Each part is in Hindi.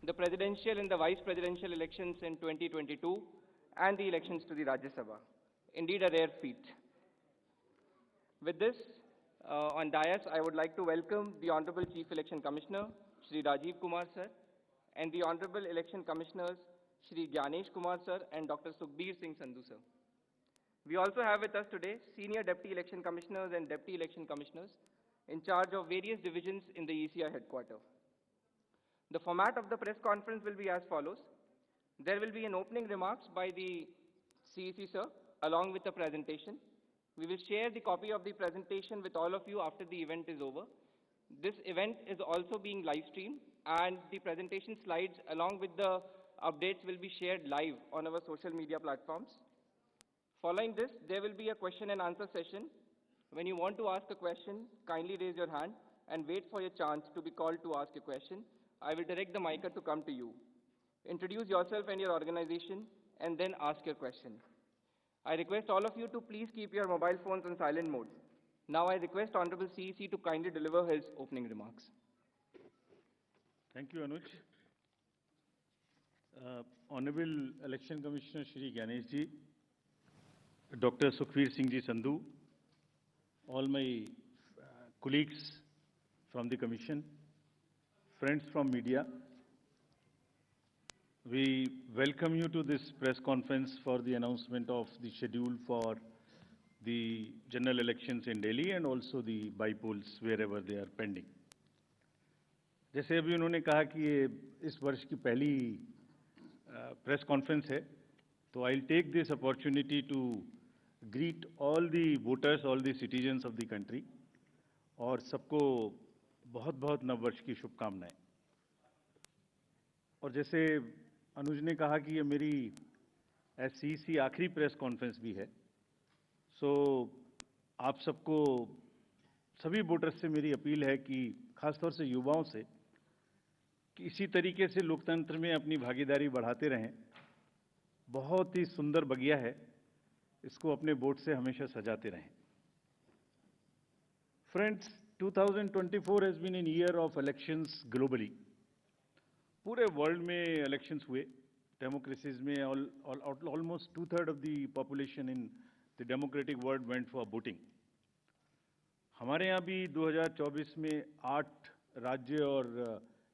the presidential and the vice presidential elections in 2022, and the elections to the Rajya Sabha. Indeed, a rare feat. With this, on dais, I would like to welcome the Honorable Chief Election Commissioner, Shri Rajiv Kumar Sir, and the Honorable Election Commissioners, Shri Gyanesh Kumar Sir and Dr. Sukhbir Singh Sandhu Sir. We also have with us today Senior Deputy Election Commissioners and Deputy Election Commissioners in charge of various divisions in the ECI headquarters. The format of the press conference will be as follows. There will be an opening remarks by the CEC Sir along with a presentation. We will share the copy of the presentation with all of you after the event is over. This event is also being live streamed and the presentation slides along with the updates will be shared live on our social media platforms. Following this, there will be a question and answer session. When you want to ask a question, kindly raise your hand and wait for your chance to be called to ask a question. I will direct the mic to come to you. Introduce yourself and your organization and then ask your question. I request all of you to please keep your mobile phones on silent mode. Now I request Honorable CEC to kindly deliver his opening remarks. Thank you, Anuj. Honorable Election Commissioner Shri Gyanesh Ji, Dr. Sukhbir Singh Ji Sandhu, all my colleagues from the Commission, friends from media, we welcome you to this press conference for the announcement of the schedule for the general elections in Delhi and also the by-polls wherever they are pending. जैसे अभी उन्होंने कहा कि ये इस वर्ष की पहली प्रेस कॉन्फ्रेंस है, तो I'll take this opportunity to greet all the voters, all the citizens of the country और सबको बहुत बहुत नववर्ष की शुभकामनाएं। और जैसे अनुज ने कहा कि ये मेरी CEC आखिरी प्रेस कॉन्फ्रेंस भी है, सो आप सबको सभी वोटर्स से मेरी अपील है कि खासतौर से युवाओं से कि इसी तरीके से लोकतंत्र में अपनी भागीदारी बढ़ाते रहें। बहुत ही सुंदर बगिया है, इसको अपने वोट से हमेशा सजाते रहें। Friends, 2024 has been a year of elections globally. पूरे वर्ल्ड में इलेक्शंस हुए, डेमोक्रेसीज में almost 2/3 of the population in the democratic world went for voting. हमारे यहाँ भी 2024 में 8 राज्य और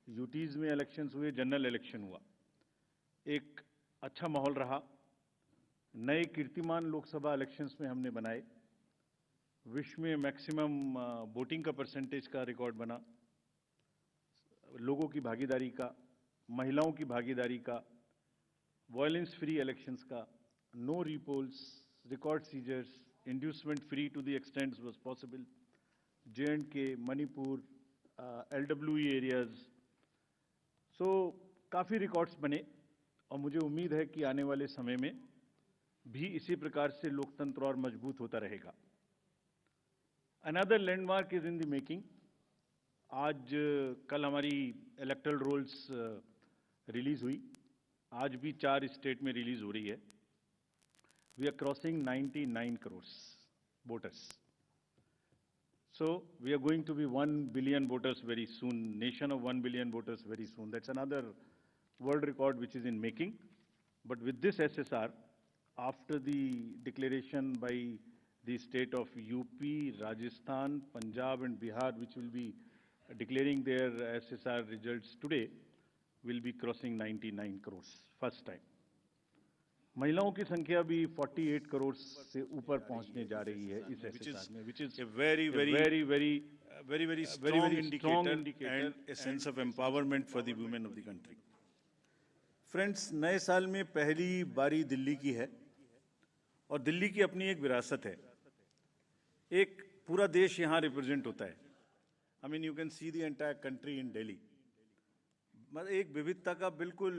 यूटीज में इलेक्शंस हुए, जनरल इलेक्शन हुआ। एक अच्छा माहौल रहा, नए कीर्तिमान लोकसभा इलेक्शंस में हमने बनाए, विश्व में मैक्सिमम वोटिंग का परसेंटेज का रिकॉर्ड बना, लोगों की भागीदारी का, महिलाओं की भागीदारी का, वायलेंस फ्री इलेक्शंस का, no repolls, record seizures, inducement free to the extent was possible, J&K, Manipur, LWE areas, so काफ़ी रिकॉर्ड्स बने और मुझे उम्मीद है कि आने वाले समय में भी इसी प्रकार से लोकतंत्र और मजबूत होता रहेगा। Another landmark is in the making. आज कल हमारी इलेक्टरल रोल्स रिलीज हुई, आज भी 4 स्टेट में रिलीज हो रही है। We are crossing 99 crore voters, so we are going to be 1 billion voters very soon, nation of 1 billion voters very soon. That's another world record which is in making. But with this SSR, after the declaration by the state of UP, Rajasthan, Punjab and Bihar, which will be declaring their SSR results today, will be crossing 99 crores, first time. महिलाओं की संख्या भी 48 करोड़ से ऊपर पहुंचने जा रही है इस SSR में, which is a very strong indicator and a sense of empowerment for the women of the country. Friends, नए साल में पहली बारी दिल्ली की है और दिल्ली की अपनी एक विरासत है। एक पूरा देश यहाँ रिप्रेजेंट होता है। I mean, you can see the entire country in Delhi. मतलब एक विविधता का बिल्कुल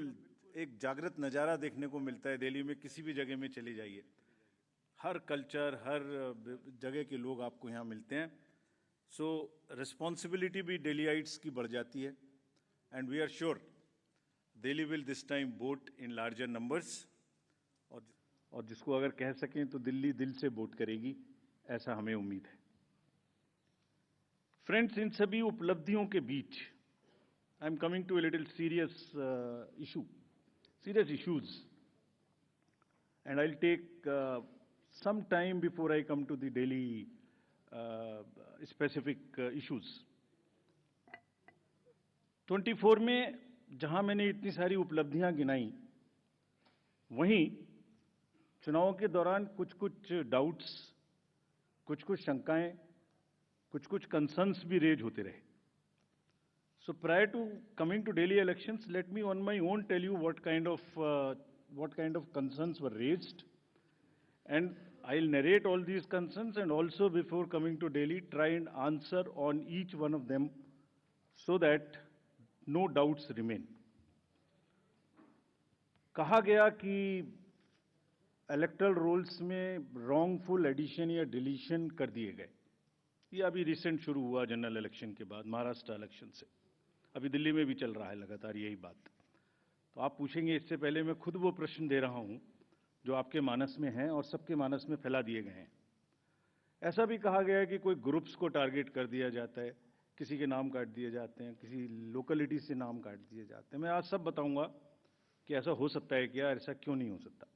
एक जागृत नज़ारा देखने को मिलता है। दिल्ली में किसी भी जगह में चले जाइए, हर कल्चर, हर जगह के लोग आपको यहाँ मिलते हैं। सो रिस्पॉन्सिबिलिटी भी दिल्लीइट्स की बढ़ जाती है and we are sure Delhi will this time vote in larger numbers. और जिसको अगर कह सकें तो दिल्ली दिल से वोट करेगी, ऐसा हमें उम्मीद है। फ्रेंड्स, इन सभी उपलब्धियों के बीच I'm coming to a little serious serious issues. And I'll take some time before I come to the Delhi specific issues. 24 में जहां मैंने इतनी सारी उपलब्धियां गिनाई, वहीं चुनाव के दौरान कुछ डाउट्स, कुछ शंकाएं, कुछ कंसर्न्स भी रेज होते रहे. So prior to coming to Delhi elections, let me on my own tell you what kind of concerns were raised, and I'll narrate all these concerns, and also before coming to Delhi, try and answer on each one of them so that no doubts remain. कहा गया कि इलेक्टरल रोल्स में रॉन्गफुल एडिशन या डिलीशन कर दिए गए. ये अभी रिसेंट शुरू हुआ जनरल इलेक्शन के बाद, महाराष्ट्र इलेक्शन से. अभी दिल्ली में भी चल रहा है लगातार यही बात. तो आप पूछेंगे, इससे पहले मैं खुद वो प्रश्न दे रहा हूं जो आपके मानस में हैं और सबके मानस में फैला दिए गए हैं. ऐसा भी कहा गया है कि कोई ग्रुप्स को टारगेट कर दिया जाता है, किसी के नाम काट दिए जाते हैं, किसी लोकेलिटी से नाम काट दिए जाते हैं. मैं आज सब बताऊंगा कि ऐसा हो सकता है क्या, ऐसा क्यों नहीं हो सकता.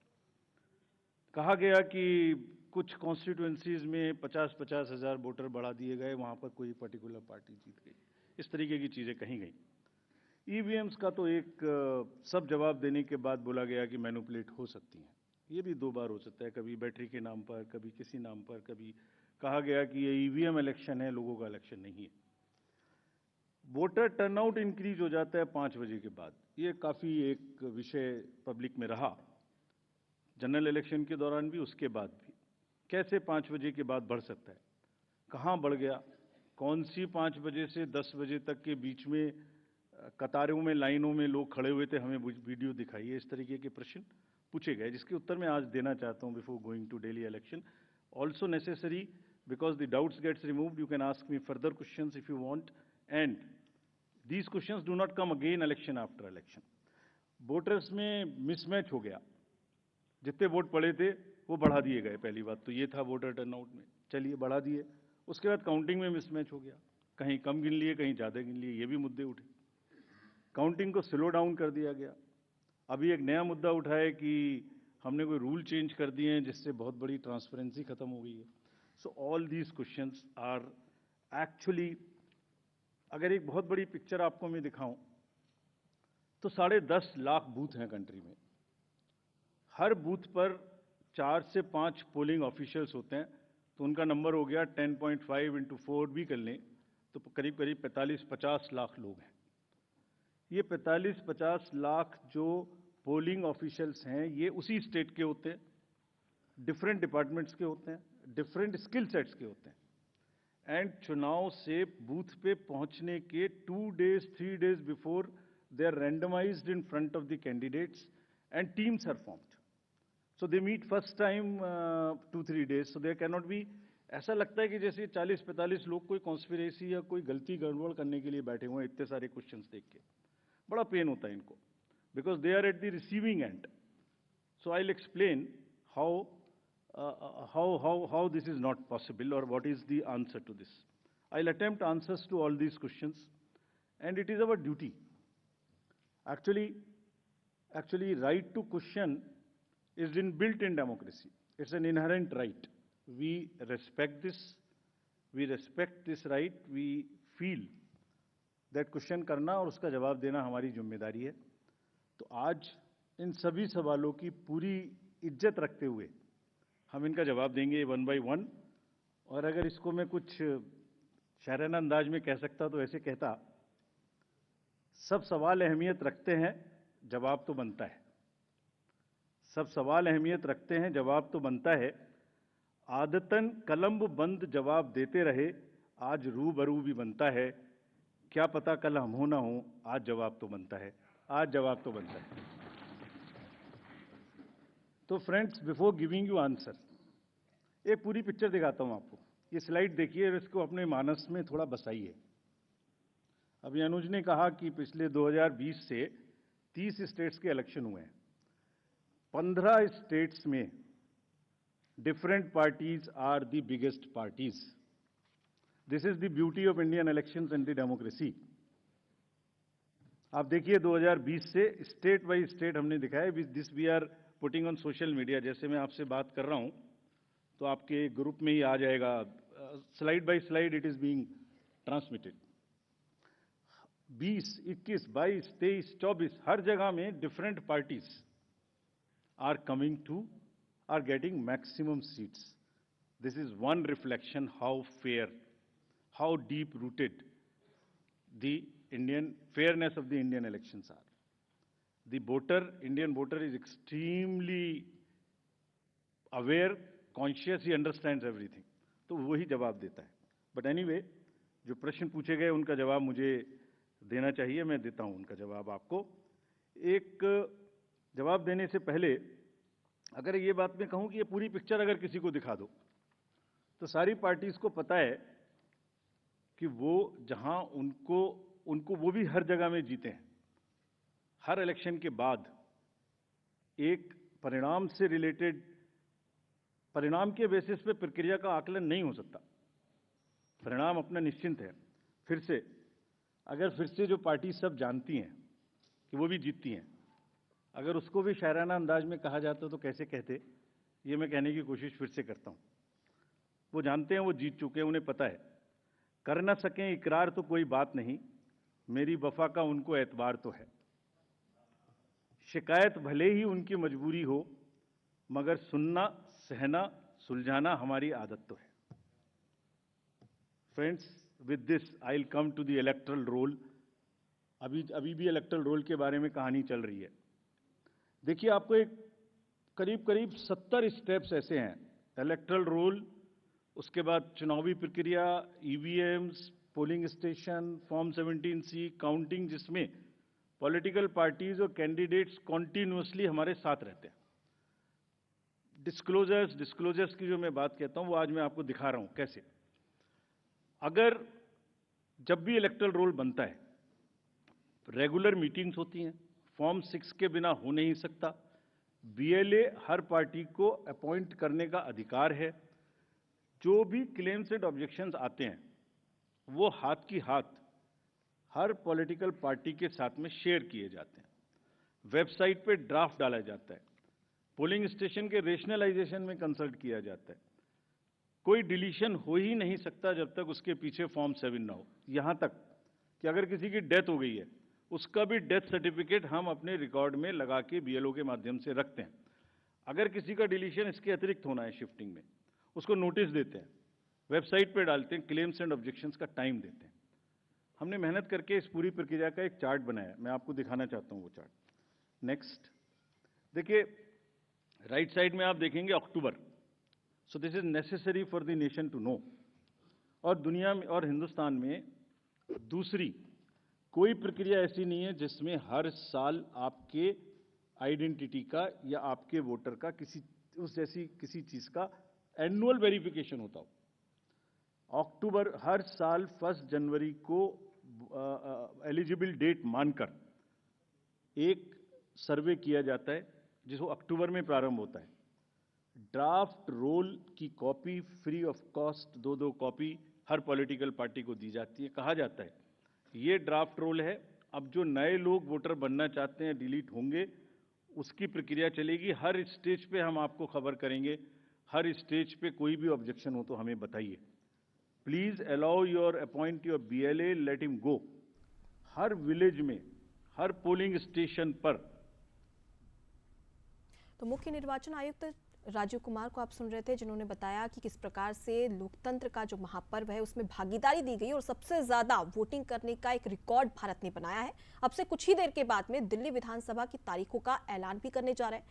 कहा गया कि कुछ कॉन्स्टिट्यूएंसीज में 50-50 हज़ार वोटर बढ़ा दिए गए, वहां पर कोई पर्टिकुलर पार्टी जीत गई. इस तरीके की चीजें कही गई. ईवीएम्स का तो एक सब जवाब देने के बाद बोला गया कि मैनिपुलेट हो सकती हैं. ये भी 2 बार हो सकता है, कभी बैटरी के नाम पर, कभी किसी नाम पर. कभी कहा गया कि ये ईवीएम इलेक्शन है, लोगों का इलेक्शन नहीं है. वोटर टर्नआउट इंक्रीज हो जाता है 5 बजे के बाद. ये काफी एक विषय पब्लिक में रहा, जनरल इलेक्शन के दौरान भी, उसके बाद भी. कैसे 5 बजे के बाद बढ़ सकता है, कहां बढ़ गया, कौन सी 5 बजे से 10 बजे तक के बीच में कतारों में, लाइनों में लोग खड़े हुए थे, हमें वीडियो दिखाइए. इस तरीके के प्रश्न पूछे गए, जिसके उत्तर मैं आज देना चाहता हूं before going to Delhi election. Also necessary, because the doubts gets removed, you can ask me further questions if you want, and these questions do not come again election after election. Voters में मिसमैच हो गया, जितने वोट पड़े थे वो बढ़ा दिए गए. पहली बात तो ये था वोटर टर्नआउट में, चलिए बढ़ा दिए. उसके बाद काउंटिंग में मिसमैच हो गया, कहीं कम गिन लिए, कहीं ज़्यादा गिन लिए. ये भी मुद्दे उठे. काउंटिंग को स्लो डाउन कर दिया गया. अभी एक नया मुद्दा उठा है कि हमने कोई रूल चेंज कर दिए हैं जिससे बहुत बड़ी ट्रांसपेरेंसी खत्म हो गई है. So all these questions are actually, अगर एक बहुत बड़ी पिक्चर आपको मैं दिखाऊं तो 10.5 लाख बूथ हैं कंट्री में. हर बूथ पर 4 से 5 पोलिंग ऑफिशियल्स होते हैं, तो उनका नंबर हो गया 10.5 × 4 भी कर लें तो करीब 45-50 लाख लोग हैं. ये 45-50 लाख जो पोलिंग ऑफिशियल्स हैं, ये उसी स्टेट के होते हैं, डिफरेंट डिपार्टमेंट्स के होते हैं, डिफरेंट स्किल सेट्स के होते हैं. एंड चुनाव से बूथ पे पहुंचने के 2 days 3 days before they are randomised in front of the candidates and teams are formed. So they meet first time 2-3 days. So there can not be, ऐसा लगता है कि जैसे 40-45 लोग कोई कॉन्स्पिरेसी या कोई गलती गड़बड़ करने के लिए बैठे हुए हैं. इतने सारे क्वेश्चंस देख के बड़ा पेन होता है इनको, because they are at the receiving end. So I will explain how this is not possible, or what is the answer to this. I'll attempt answers to all these questions, and it is our duty. Actually, right to question is inbuilt in democracy. It's an inherent right. We respect this. We respect this right. We feel that question करना और उसका जवाब देना हमारी जिम्मेदारी है. तो आज इन सभी सवालों की पूरी इज्जत रखते हुए हम इनका जवाब देंगे 1 by 1. और अगर इसको मैं कुछ शायराना अंदाज में कह सकता तो ऐसे कहता, सब सवाल अहमियत रखते हैं, जवाब तो बनता है. सब सवाल अहमियत रखते हैं, जवाब तो बनता है. आदतन कलम बंद जवाब देते रहे, आज रूबरू भी बनता है. क्या पता कल हम हो ना हो, आज जवाब तो बनता है. आज जवाब तो बनता है. तो friends, before giving you answer, एक पूरी पिक्चर दिखाता हूं आपको. ये स्लाइड देखिए और इसको अपने मानस में थोड़ा बसाइए. अभी अनुज ने कहा कि पिछले 2020 से 30 स्टेट्स के इलेक्शन हुए हैं. 15 स्टेट्स में different parties are the biggest parties. This is the beauty of Indian elections and the democracy. आप देखिए 2020 से स्टेट बाय स्टेट हमने दिखाया, this we are putting on social media. जैसे मैं आपसे बात कर रहा हूं तो आपके ग्रुप में ही आ जाएगा, slide by slide it is being transmitted. 20, 21, 22, 23, 24 हर जगह में different parties are coming to, are getting maximum seats. This is one reflection how fair, how deep rooted the fairness of the Indian elections are. The Indian voter is extremely aware, conscious, he understands everything. तो वही जवाब देता है। But anyway, जो प्रश्न पूछे गए उनका जवाब मुझे देना चाहिए, मैं देता हूं उनका जवाब आपको। एक जवाब देने से पहले अगर ये बात मैं कहूं कि ये पूरी पिक्चर अगर किसी को दिखा दो, तो सारी पार्टीज को पता है कि वो जहां उनको वो भी हर जगह में जीते हैं। हर इलेक्शन के बाद एक परिणाम से रिलेटेड, परिणाम के बेसिस पे प्रक्रिया का आकलन नहीं हो सकता। परिणाम अपना निश्चिंत है। फिर से जो पार्टी सब जानती हैं कि वो भी जीतती हैं, अगर उसको भी शायराना अंदाज में कहा जाता तो कैसे कहते, ये मैं कहने की कोशिश फिर से करता हूं। वो जानते हैं, वो जीत चुके हैं, उन्हें पता है। कर ना सकें इकरार तो कोई बात नहीं, मेरी वफा का उनको एतबार तो है। शिकायत भले ही उनकी मजबूरी हो, मगर सुनना, सहना, सुलझाना हमारी आदत तो है। Friends, with this I will come to the electoral roll. अभी भी इलेक्टोरल रोल के बारे में कहानी चल रही है। देखिए, आपको एक करीब 70 स्टेप्स ऐसे हैं। इलेक्टोरल रोल, उसके बाद चुनावी प्रक्रिया, EVMs, polling station, form 17C, counting, जिसमें पॉलिटिकल पार्टीज और कैंडिडेट्स कॉन्टिन्यूसली हमारे साथ रहते हैं। डिस्क्लोजर्स की जो मैं बात कहता हूं वो आज मैं आपको दिखा रहा हूं कैसे। अगर जब भी इलेक्टोरल रोल बनता है, रेगुलर मीटिंग्स होती हैं, फॉर्म 6 के बिना हो नहीं सकता। बीएलए हर पार्टी को अपॉइंट करने का अधिकार है। जो भी क्लेम्स एंड ऑब्जेक्शंस आते हैं वो हाथ की हाथ हर पॉलिटिकल पार्टी के साथ में शेयर किए जाते हैं। वेबसाइट पे ड्राफ्ट डाला जाता है। पोलिंग स्टेशन के रेशनलाइजेशन में कंसल्ट किया जाता है। कोई डिलीशन हो ही नहीं सकता जब तक उसके पीछे फॉर्म 7 ना हो। यहां तक कि अगर किसी की डेथ हो गई है, उसका भी डेथ सर्टिफिकेट हम अपने रिकॉर्ड में लगा के बीएलओ के माध्यम से रखते हैं। अगर किसी का डिलीशन इसके अतिरिक्त होना है शिफ्टिंग में, उसको नोटिस देते हैं, वेबसाइट पे डालते हैं, क्लेम्स एंड ऑब्जेक्शंस का टाइम देते हैं। हमने मेहनत करके इस पूरी प्रक्रिया का एक चार्ट बनाया, मैं आपको दिखाना चाहता हूं वो चार्ट। नेक्स्ट देखिए, राइट साइड में आप देखेंगे October. So this is necessary for the nation to know. और दुनिया में और हिंदुस्तान में दूसरी कोई प्रक्रिया ऐसी नहीं है जिसमें हर साल आपके आइडेंटिटी का या आपके वोटर का किसी चीज का एनुअल वेरिफिकेशन होता हो। अक्टूबर हर साल 1 जनवरी को एलिजिबल डेट मानकर एक सर्वे किया जाता है जिसको अक्टूबर में प्रारंभ होता है। ड्राफ्ट रोल की copy free of cost 2 copy her political party को दी जाती है। कहा जाता है ये ड्राफ्ट रोल है, अब जो नए लोग वोटर बनना चाहते हैं डिलीट होंगे, उसकी प्रक्रिया चलेगी। हर स्टेज पे हम आपको खबर करेंगे। हर स्टेज पे कोई भी ऑब्जेक्शन हो तो हमें बताइए। Please allow your appoint your BLA, let him go. हर विलेज में, हर पोलिंग स्टेशन पर। तो मुख्य निर्वाचन आयुक्त राजीव कुमार को आप सुन रहे थे, जिन्होंने बताया कि किस प्रकार से लोकतंत्र का जो महापर्व है उसमें भागीदारी दी गई और सबसे ज्यादा वोटिंग करने का एक रिकॉर्ड भारत ने बनाया है। अब से कुछ ही देर के बाद में दिल्ली विधानसभा की तारीखों का ऐलान भी करने जा रहे हैं।